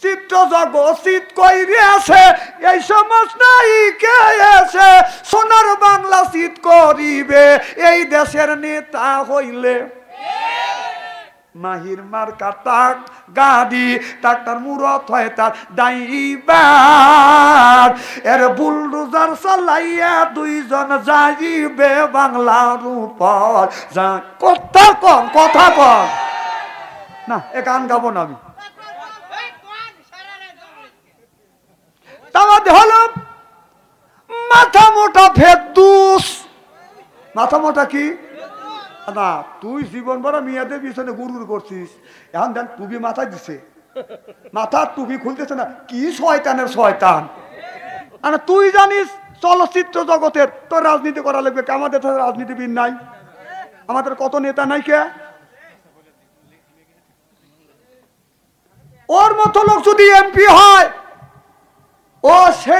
চিত্র জগৎ কইরে আছে এই সমাজ নাই কে আছে সোনার বাংলা চিত করিবে এই দেশের নেতা হইলে মাহির মার কাটাক গাড়ি ডাক্তার মুরত হয় তার ড্রাইভার এর বুলডোজার চালাইয়া দুইজন যাইবে বাংলার উপর যা কথা কম না এ গান গাবো না আমি তামাদে হলো মাথা মোটা ফেদুস মাথা মোটা কি না তুই জীবন বড় মেয়েদের পিছনে গুরুর করছিস এখন দেন টুপি মাথায় দিছে মাথার টুপি খুলতেছে না কি শয়তানের শয়তান আর তুই জানিস চলচ্চিত্র জগতের তোর রাজনীতি করা লাগবে আমাদের তো রাজনীতিবিদ নাই আমাদের কত নেতা নাই কে ওর মতো লোক যদি এমপি হয় ও সেই